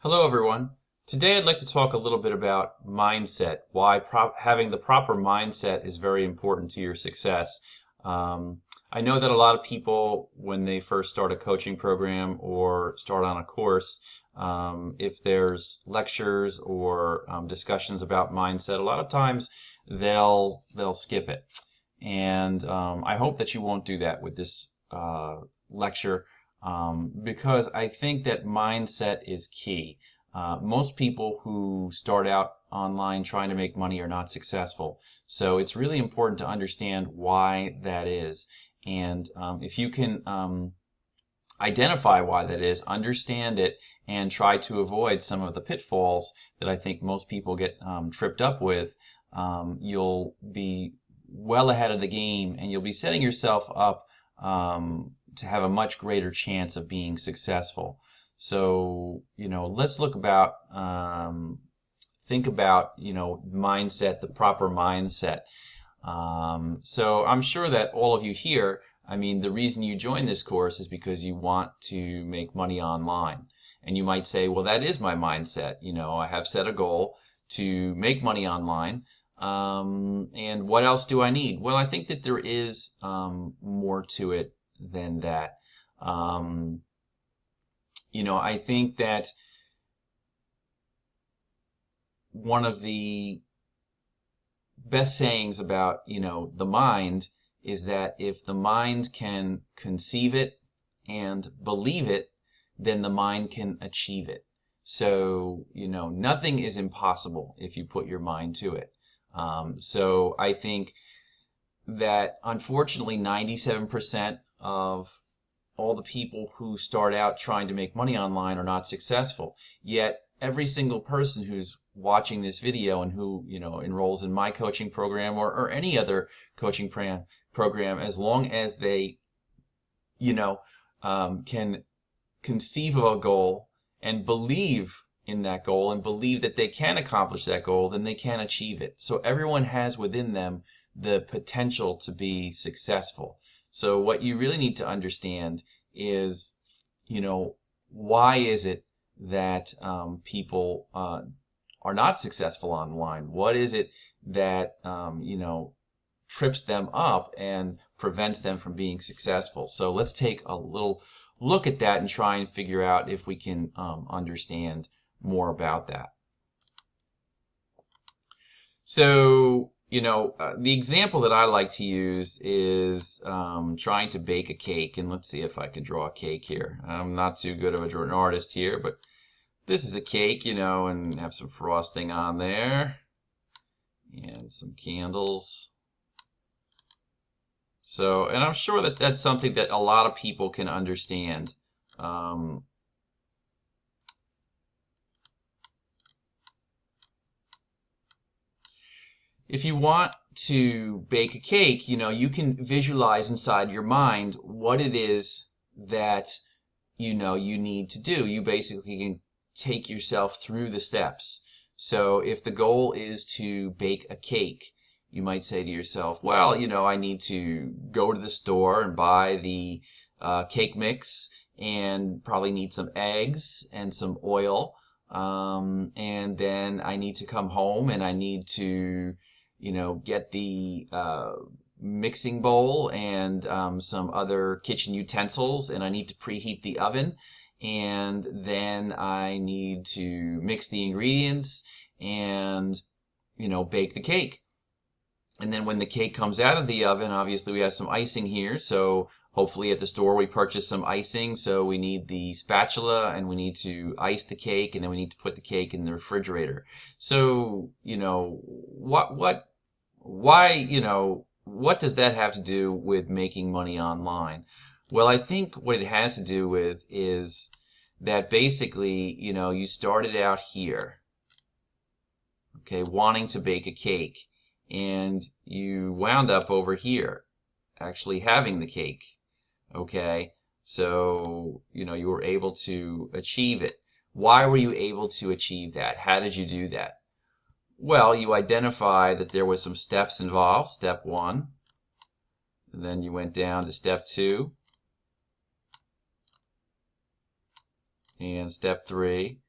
Hello, everyone. Today I'd like to talk a little bit about mindset, why having the proper mindset is very important to your success. Um, I know that a lot of people, when they first start a coaching program or start on a course, if there's lectures or discussions about mindset, a lot of times they'll skip it. And I hope that you won't do that with this lecture because I think that mindset is key. Most people who start out online trying to make money are not successful. So it's really important to understand why that is. And if you can identify why that is, understand it, and try to avoid some of the pitfalls that I think most people get tripped up with, you'll be well ahead of the game and you'll be setting yourself up to have a much greater chance of being successful. So, let's think about, mindset, the proper mindset. So I'm sure that all of you here, I mean, the reason you join this course is because you want to make money online. And you might say, well, that is my mindset. I have set a goal to make money online. And what else do I need? Well, I think that there is more to it than that. I think that one of the best sayings about, the mind is that if the mind can conceive it and believe it, then the mind can achieve it. So, nothing is impossible if you put your mind to it. So I think that unfortunately 97% of all the people who start out trying to make money online are not successful. Yet every single person who's watching this video and who enrolls in my coaching program or any other coaching program, as long as they can conceive of a goal and believe in that goal and believe that they can accomplish that goal, then they can achieve it. So everyone has within them the potential to be successful. So what you really need to understand is, why is it that people are not successful online? What is it that trips them up and prevents them from being successful? So let's take a little look at that and try and figure out if we can understand more about that. So, the example that I like to use is trying to bake a cake. And let's see if I can draw a cake here. I'm not too good of an artist here, but this is a cake, and have some frosting on there and some candles. So, and I'm sure that that's something that a lot of people can understand. If you want to bake a cake, you can visualize inside your mind what it is that you need to do. You basically can take yourself through the steps. So if the goal is to bake a cake, you might say to yourself, well, I need to go to the store and buy the cake mix and probably need some eggs and some oil. And then I need to come home and I need to get the mixing bowl and some other kitchen utensils, and I need to preheat the oven, and then I need to mix the ingredients and bake the cake. And then when the cake comes out of the oven, obviously we have some icing here, so hopefully at the store we purchase some icing. So we need the spatula and we need to ice the cake, and then we need to put the cake in the refrigerator. So, what does that have to do with making money online? Well, I think what it has to do with is that basically, you started out here, okay, wanting to bake a cake, and you wound up over here actually having the cake, okay? So, you were able to achieve it. Why were you able to achieve that? How did you do that? Well, you identified that there was some steps involved, step 1, and then you went down to step 2, and step 3,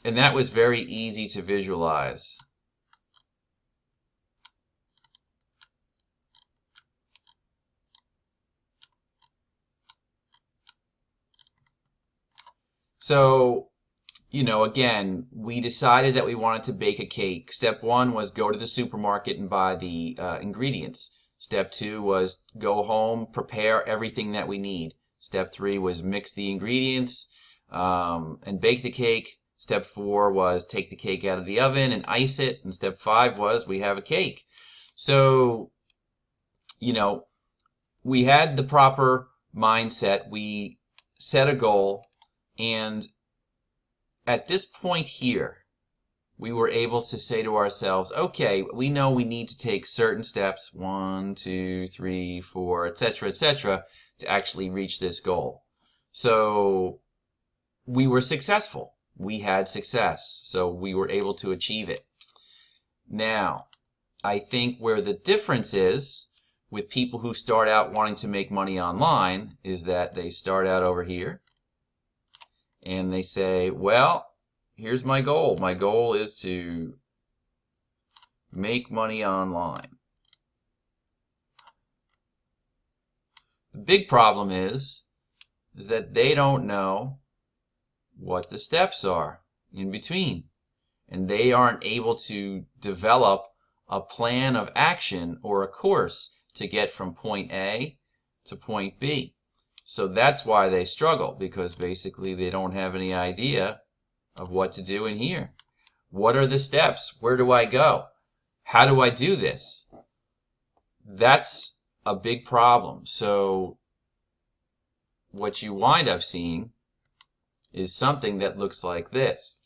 And that was very easy to visualize. So, again, we decided that we wanted to bake a cake. Step one was go to the supermarket and buy the ingredients. Step two was go home, prepare everything that we need. Step three was mix the ingredients and bake the cake. Step four was take the cake out of the oven and ice it. And step five was we have a cake. So, we had the proper mindset. We set a goal. And at this point here, we were able to say to ourselves, okay, we know we need to take certain steps, 1, 2, 3, 4, etc., to actually reach this goal. So we were successful. We had success. So we were able to achieve it. Now, I think where the difference is with people who start out wanting to make money online is that they start out over here and they say, well, here's my goal. My goal is to make money online. The big problem is that they don't know what the steps are in between. And they aren't able to develop a plan of action or a course to get from point A to point B. So that's why they struggle, because basically they don't have any idea of what to do in here. What are the steps? Where do I go? How do I do this? That's a big problem. So what you wind up seeing is something that looks like this,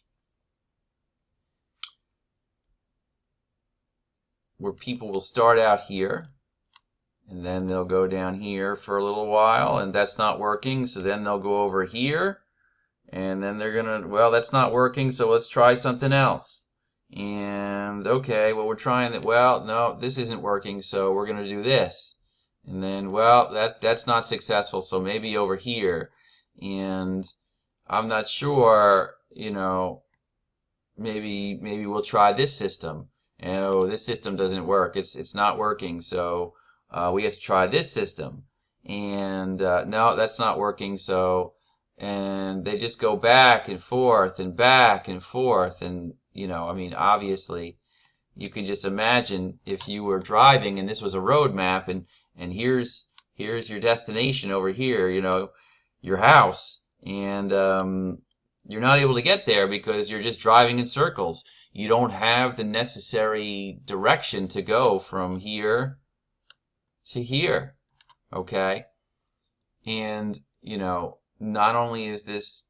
where people will start out here and then they'll go down here for a little while and that's not working, so then they'll go over here and then they're gonna, well, that's not working, so let's try something else. And okay, well, we're trying that, well, no, this isn't working, so we're gonna do this. And then, well, that's not successful, so maybe over here. And I'm not sure, maybe we'll try this system. Oh, this system doesn't work. It's not working, so we have to try this system. And no, that's not working, so, and they just go back and forth and back and forth. And, I mean, obviously, you can just imagine if you were driving and this was a road map and here's your destination over here, your house, and you're not able to get there because you're just driving in circles. You don't have the necessary direction to go from here to here, okay? And, not only is this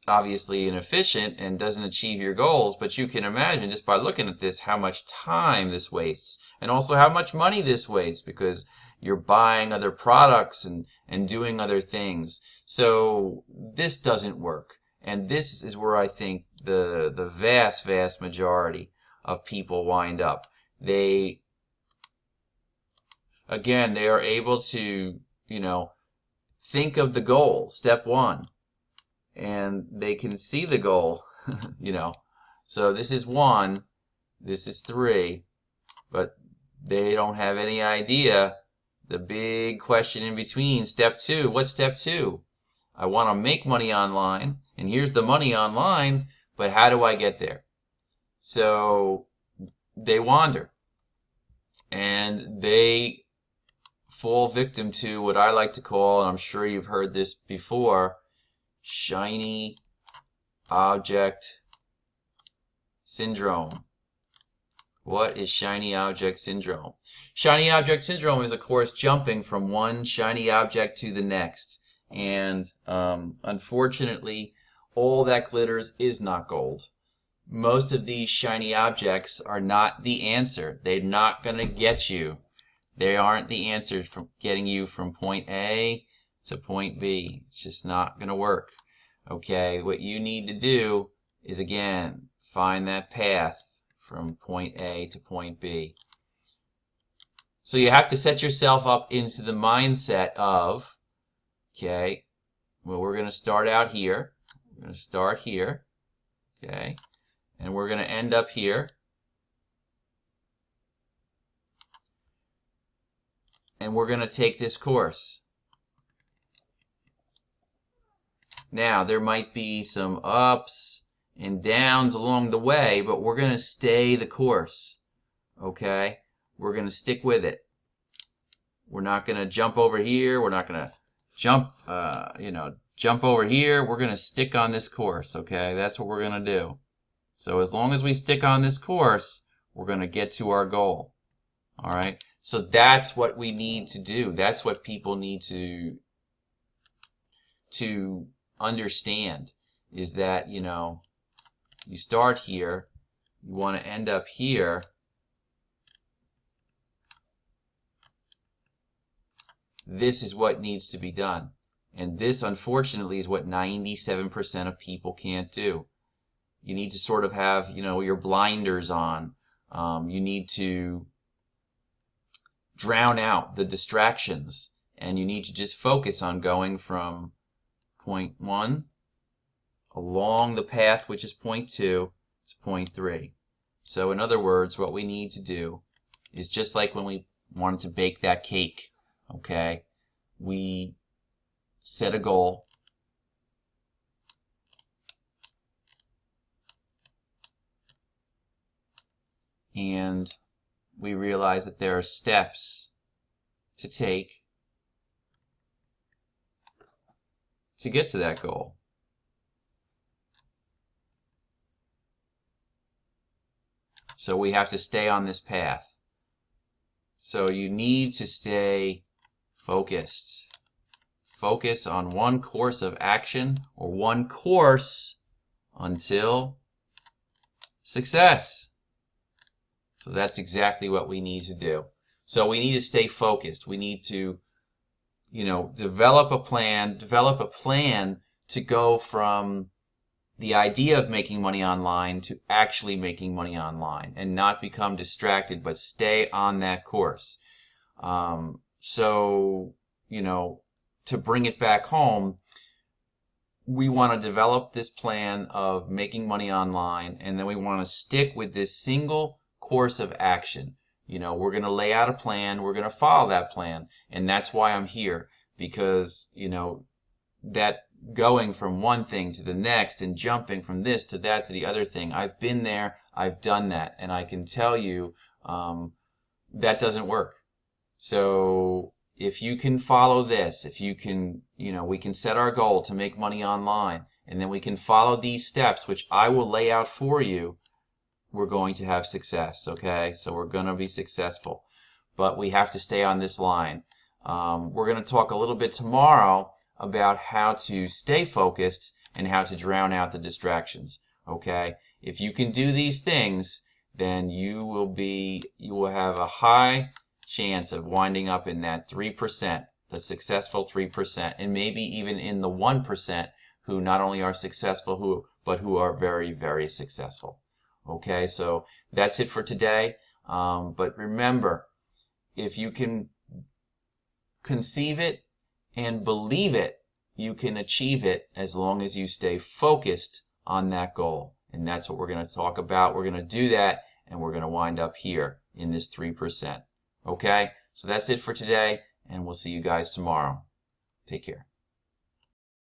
obviously inefficient and doesn't achieve your goals, but you can imagine just by looking at this how much time this wastes and also how much money this wastes because you're buying other products and doing other things. So this doesn't work. And this is where I think the vast majority of people wind up. They are able to, think of the goal, step one, and they can see the goal, So this is 1, this is 3, but they don't have any idea the big question in between. Step 2, what's step 2? I want to make money online, and here's the money online, but how do I get there? So they wander, and they fall victim to what I like to call, and I'm sure you've heard this before, shiny object syndrome. What is shiny object syndrome? Shiny object syndrome is, of course, jumping from one shiny object to the next. And unfortunately, all that glitters is not gold. Most of these shiny objects are not the answer. They're not going to get you. They aren't the answer for getting you from point A to point B. It's just not going to work. Okay, what you need to do is, again, find that path from point A to point B. So you have to set yourself up into the mindset of, okay, well, we're going to start out here. We're going to start here. Okay, and we're going to end up here. And we're going to take this course. Now, there might be some ups and downs along the way, but we're going to stay the course. Okay? We're going to stick with it. We're not going to jump over here. We're not going to jump over here. We're going to stick on this course. Okay? That's what we're going to do. So as long as we stick on this course, we're going to get to our goal. All right? So that's what we need to do. That's what people need to understand, is that, you start here, you want to end up here. This is what needs to be done. And this, unfortunately, is what 97% of people can't do. You need to sort of have, your blinders on. You need to drown out the distractions, and you need to just focus on going from point 1 along the path, which is point 2, to point 3. So in other words, what we need to do is just like when we wanted to bake that cake. Okay, we set a goal, and we realize that there are steps to take to get to that goal. So we have to stay on this path. So you need to stay focused. Focus on one course of action, or one course, until success. So that's exactly what we need to do. So we need to stay focused. We need to, develop a plan to go from the idea of making money online to actually making money online, and not become distracted, but stay on that course. So, to bring it back home, we want to develop this plan of making money online, and then we want to stick with this single course of action. We're going to lay out a plan, we're going to follow that plan, and that's why I'm here, because, that going from one thing to the next and jumping from this to that to the other thing, I've been there, I've done that, and I can tell you that doesn't work. So if you can follow this, if you can, we can set our goal to make money online, and then we can follow these steps, which I will lay out for you, we're going to have success. Okay, so we're going to be successful, but we have to stay on this line. We're going to talk a little bit tomorrow about how to stay focused and how to drown out the distractions. Okay, if you can do these things, then you will have a high chance of winding up in that 3%, the successful 3%, and maybe even in the 1% who not only are successful, but who are very, very successful. Okay, so that's it for today. But remember, if you can conceive it and believe it, you can achieve it as long as you stay focused on that goal. And that's what we're going to talk about. We're going to do that, and we're going to wind up here in this 3%. Okay, so that's it for today, and we'll see you guys tomorrow. Take care.